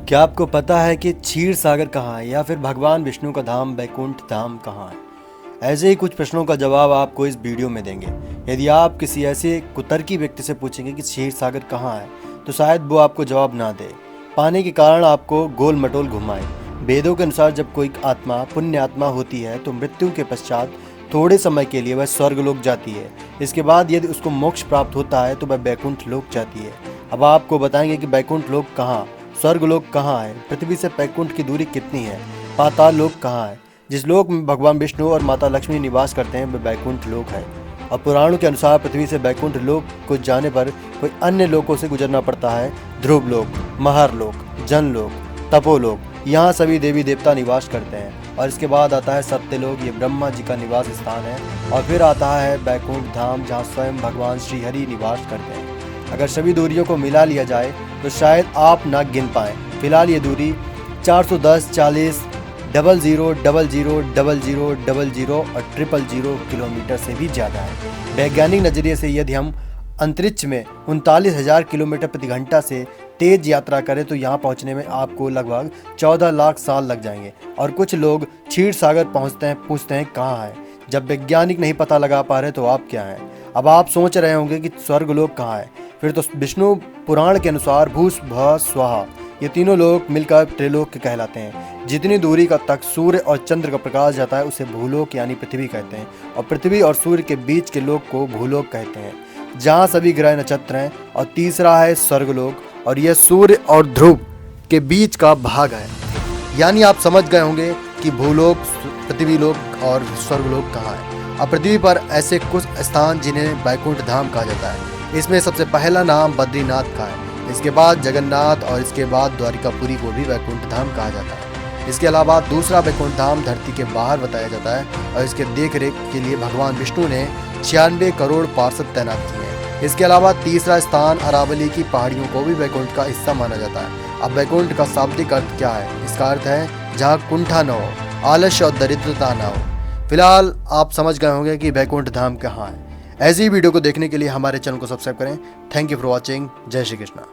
क्या आपको पता है कि क्षीर सागर कहाँ है या फिर भगवान विष्णु का धाम बैकुंठ धाम कहाँ है? ऐसे ही कुछ प्रश्नों का जवाब आपको इस वीडियो में देंगे। यदि आप किसी ऐसे कुतर्की व्यक्ति से पूछेंगे कि क्षीर सागर कहाँ है, तो शायद वो आपको जवाब ना दे, पाने के कारण आपको गोल मटोल घुमाए। वेदों के अनुसार जब कोई आत्मा पुण्य आत्मा होती है तो मृत्यु के पश्चात थोड़े समय के लिए वह स्वर्ग लोक जाती है। इसके बाद यदि उसको मोक्ष प्राप्त होता है तो वह बैकुंठ लोक जाती है। अब आपको बताएंगे कि बैकुंठ लोक कहाँ, स्वर्ग लोक कहाँ है, पृथ्वी से बैकुंठ की दूरी कितनी है, पाताल लोक कहाँ है। जिस लोक में भगवान विष्णु और माता लक्ष्मी निवास करते हैं वह बैकुंठ लोक है। और पुराणों के अनुसार पृथ्वी से बैकुंठ लोक को जाने पर कोई अन्य लोकों से गुजरना पड़ता है। ध्रुव लोक, महर लोक, जन लोक, तपोलोक, यहाँ सभी देवी देवता निवास करते हैं। और इसके बाद आता है सत्यलोक, ये ब्रह्मा जी का निवास स्थान है। और फिर आता है बैकुंठ धाम, जहाँ स्वयं भगवान श्री हरि निवास करते हैं। अगर सभी दूरियों को मिला लिया जाए तो शायद आप ना गिन पाएँ। फिलहाल ये दूरी 410, 40, 00, 00, 00, 00 और 000 किलोमीटर से भी ज़्यादा है। वैज्ञानिक नज़रिए से यदि हम अंतरिक्ष में 39,000 किलोमीटर प्रति घंटा से तेज यात्रा करें तो यहाँ पहुँचने में आपको लगभग 14 लाख साल लग जाएंगे। और कुछ लोग क्षीर सागर पूछते हैं कहाँ है। जब वैज्ञानिक नहीं पता लगा पा रहे तो आप क्या हैं? अब आप सोच रहे होंगे कि स्वर्गलोक कहाँ है। फिर तो विष्णु पुराण के अनुसार भूस भ स्वाहा, ये तीनों लोक मिलकर त्रिलोक कहलाते हैं। जितनी दूरी का तक सूर्य और चंद्र का प्रकाश जाता है उसे भूलोक यानी पृथ्वी कहते हैं। और पृथ्वी और सूर्य के बीच के लोक को भूलोक कहते हैं, जहाँ सभी ग्रह नक्षत्र हैं। और तीसरा है स्वर्गलोक, और यह सूर्य और ध्रुव के बीच का भाग है। यानी आप समझ गए होंगे कि भूलोक, पृथ्वी लोक और स्वर्गलोक कहाँ है। अब पृथ्वी पर ऐसे कुछ स्थान जिन्हें बैकुंठ धाम कहा जाता है। इसमें सबसे पहला नाम बद्रीनाथ का है, इसके बाद जगन्नाथ और इसके बाद द्वारिकापुरी को भी बैकुंठ धाम कहा जाता है। इसके अलावा दूसरा बैकुंठ धाम धरती के बाहर बताया जाता है और इसके देख रेख के लिए भगवान विष्णु ने 96 करोड़ पार्षद तैनात किए हैं। इसके अलावा तीसरा स्थान अरावली की पहाड़ियों को भी बैकुंठ का हिस्सा माना जाता है। अब बैकुंठ का शाब्दिक अर्थ क्या है? इसका अर्थ है जहाँ कुंठा न हो, आलस्य और दरिद्रता न हो। फिलहाल आप समझ गए होंगे कि बैकुंठ धाम कहाँ है। ऐसी वीडियो को देखने के लिए हमारे चैनल को सब्सक्राइब करें। Thank you for watching. जय श्री कृष्णा।